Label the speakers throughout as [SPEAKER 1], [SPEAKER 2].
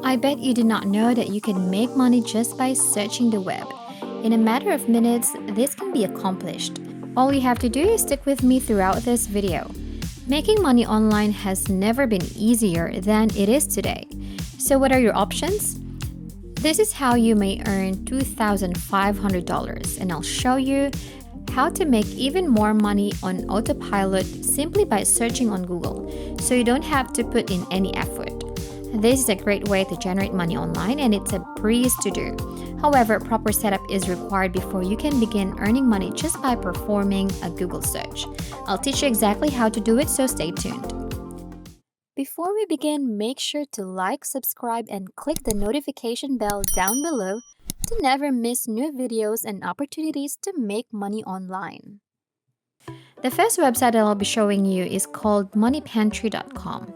[SPEAKER 1] I bet you did not know that you can make money just by searching the web. In a matter of minutes, this can be accomplished. All you have to do is stick with me throughout this video. Making money online has never been easier than it is today. So what are your options? This is how you may earn $2,500, and I'll show you how to make even more money on autopilot simply by searching on Google, so you don't have to put in any effort. This is a great way to generate money online, and it's a breeze to do. However, proper setup is required before you can begin earning money just by performing a Google search. I'll teach you exactly how to do it, so stay tuned. Before we begin, make sure to like, subscribe, and click the notification bell down below to never miss new videos and opportunities to make money online. The first website that I'll be showing you is called moneypantry.com.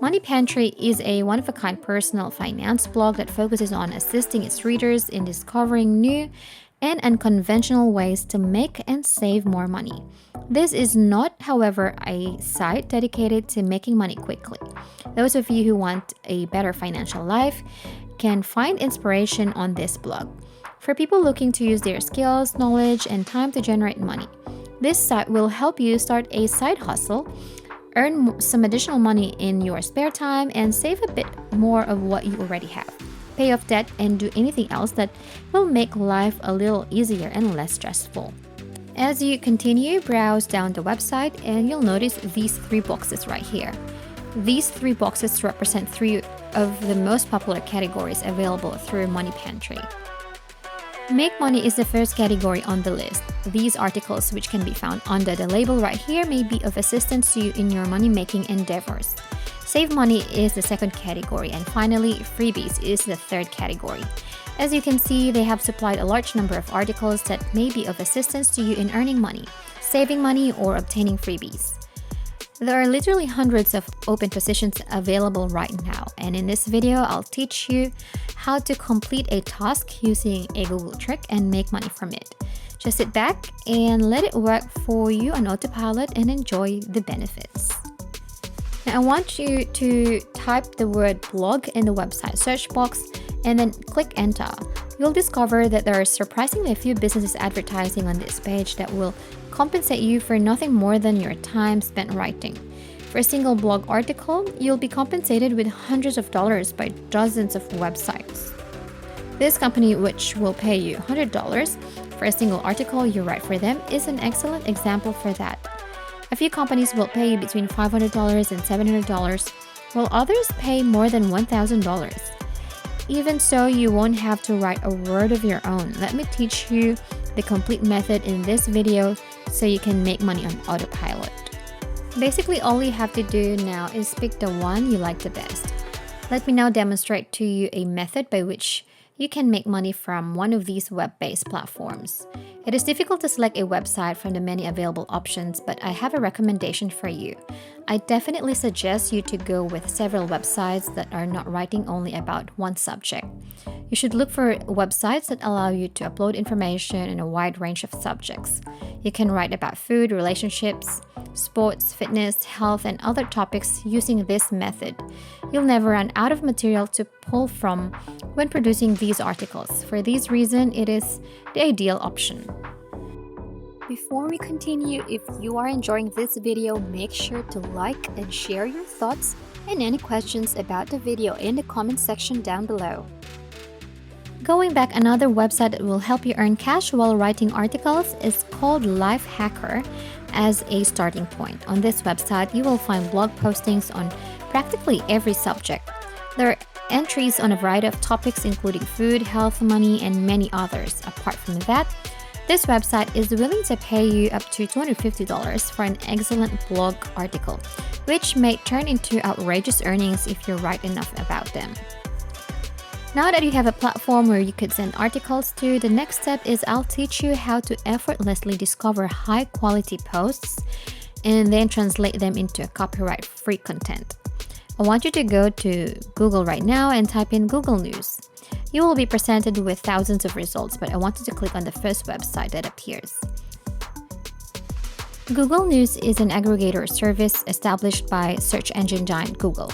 [SPEAKER 1] Money Pantry is a one-of-a-kind personal finance blog that focuses on assisting its readers in discovering new and unconventional ways to make and save more money. This is not, however, a site dedicated to making money quickly. Those of you who want a better financial life can find inspiration on this blog. For people looking to use their skills, knowledge, and time to generate money, this site will help you start a side hustle, earn some additional money in your spare time, and save a bit more of what you already have. Pay off debt and do anything else that will make life a little easier and less stressful. As you continue, browse down the website and you'll notice these three boxes right here. These three boxes represent three of the most popular categories available through Money Pantry. Make money is the first category on the list. These articles, which can be found under the label right here, may be of assistance to you in your money-making endeavors. Save money is the second category, and finally, freebies is the third category. As you can see, they have supplied a large number of articles that may be of assistance to you in earning money, saving money, or obtaining freebies. There are literally hundreds of open positions available right now, and in this video, I'll teach you how to complete a task using a Google trick and make money from it. Just sit back and let it work for you on autopilot and enjoy the benefits. Now, I want you to type the word blog in the website search box and then click enter. You'll discover that there are surprisingly a few businesses advertising on this page that will compensate you for nothing more than your time spent writing. For a single blog article, you'll be compensated with hundreds of dollars by dozens of websites. This company, which will pay you $100 for a single article you write for them, is an excellent example for that. A few companies will pay you between $500 and $700, while others pay more than $1,000. Even so, you won't have to write a word of your own. Let me teach you the complete method in this video so you can make money on autopilot. Basically, all you have to do now is pick the one you like the best. Let me now demonstrate to you a method by which you can make money from one of these web-based platforms. It is difficult to select a website from the many available options, but I have a recommendation for you. I definitely suggest you to go with several websites that are not writing only about one subject. You should look for websites that allow you to upload information in a wide range of subjects. You can write about food, relationships, sports, fitness, health, and other topics using this method. You'll never run out of material to pull from when producing these articles. For this reason, it is the ideal option. Before we continue, if you are enjoying this video, make sure to like and share your thoughts and any questions about the video in the comment section down below. Going back, another website that will help you earn cash while writing articles is called Lifehacker as a starting point. On this website, you will find blog postings on practically every subject. There are entries on a variety of topics including food, health, money, and many others. Apart from that, this website is willing to pay you up to $250 for an excellent blog article, which may turn into outrageous earnings if you write enough about them. Now that you have a platform where you could send articles to, the next step is I'll teach you how to effortlessly discover high-quality posts and then translate them into copyright-free content. I want you to go to Google right now and type in Google News. You will be presented with thousands of results, but I want you to click on the first website that appears. Google News is an aggregator service established by search engine giant Google.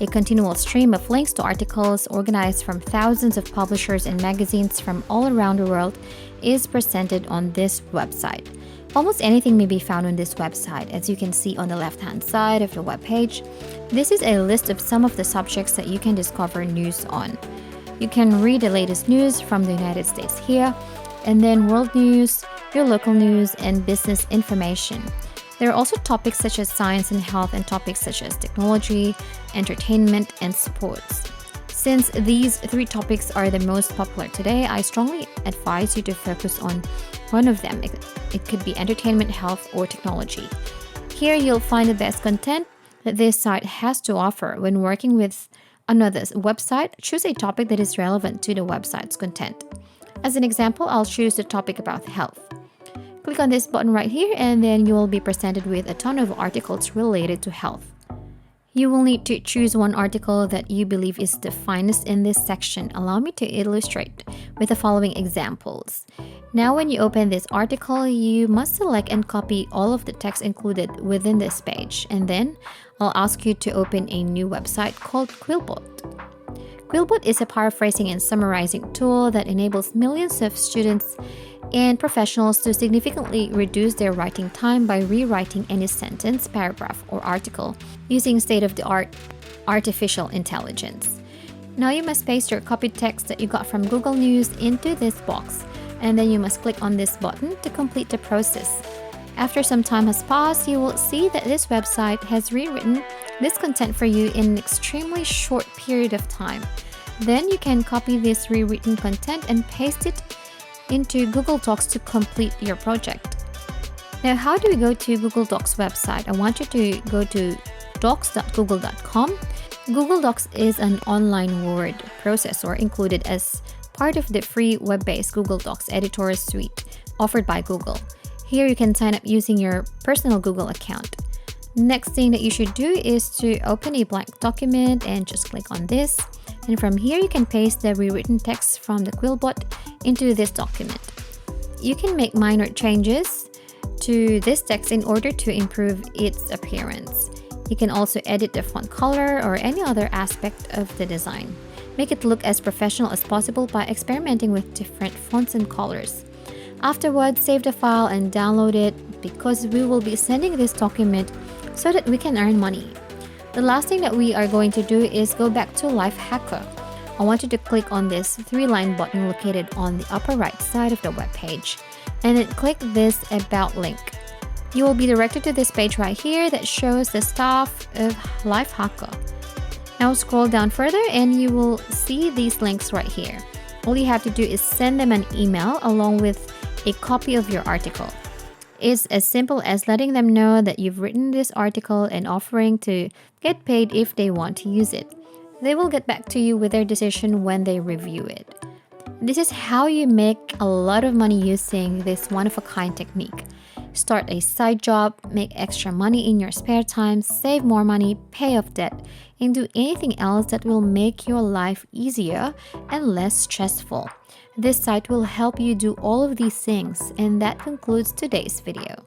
[SPEAKER 1] A continual stream of links to articles organized from thousands of publishers and magazines from all around the world is presented on this website. Almost anything may be found on this website, as you can see on the left-hand side of the webpage. This is a list of some of the subjects that you can discover news on. You can read the latest news from the United States here, and then world news, your local news, and business information. There are also topics such as science and health, and topics such as technology, entertainment, and sports. Since these three topics are the most popular today, I strongly advise you to focus on one of them. It could be entertainment, health, or technology. Here you'll find the best content that this site has to offer. When working with another website, choose a topic that is relevant to the website's content. As an example, I'll choose the topic about health. Click on this button right here, and then you will be presented with a ton of articles related to health. You will need to choose one article that you believe is the finest in this section. Allow me to illustrate with the following examples. Now, when you open this article, you must select and copy all of the text included within this page, and then I'll ask you to open a new website called Quillbot. Quillbot is a paraphrasing and summarizing tool that enables millions of students and professionals to significantly reduce their writing time by rewriting any sentence, paragraph, or article using state-of-the-art artificial intelligence. Now you must paste your copied text that you got from Google News into this box, and then you must click on this button to complete the process. After some time has passed, you will see that this website has rewritten this content for you in an extremely short period of time. Then you can copy this rewritten content and paste it into Google Docs to complete your project. Now, how do we go to Google Docs website? I want you to go to docs.google.com. Google Docs is an online word processor included as part of the free web-based Google Docs editor suite offered by Google. Here you can sign up using your personal Google account. Next thing that you should do is to open a blank document and just click on this. And from here you can paste the rewritten text from the Quillbot into this document. You can make minor changes to this text in order to improve its appearance. You can also edit the font color or any other aspect of the design. Make it look as professional as possible by experimenting with different fonts and colors. Afterwards, save the file and download it, because we will be sending this document so that we can earn money. The last thing that we are going to do is go back to Lifehacker. I want you to click on this 3-line button located on the upper right side of the web page, and then click this About link. You will be directed to this page right here that shows the staff of Lifehacker. Now scroll down further and you will see these links right here. All you have to do is send them an email along with a copy of your article. It's as simple as letting them know that you've written this article and offering to get paid if they want to use it. They will get back to you with their decision when they review it. This is how you make a lot of money using this one-of-a-kind technique. Start a side job, make extra money in your spare time, save more money, pay off debt, and do anything else that will make your life easier and less stressful. This site will help you do all of these things, and that concludes today's video.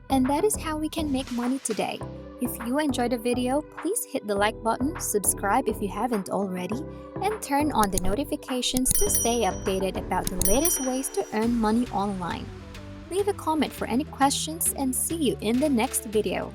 [SPEAKER 1] And that is how we can make money today. If you enjoyed the video, please hit the like button, subscribe if you haven't already, and turn on the notifications to stay updated about the latest ways to earn money online. Leave a comment for any questions and see you in the next video.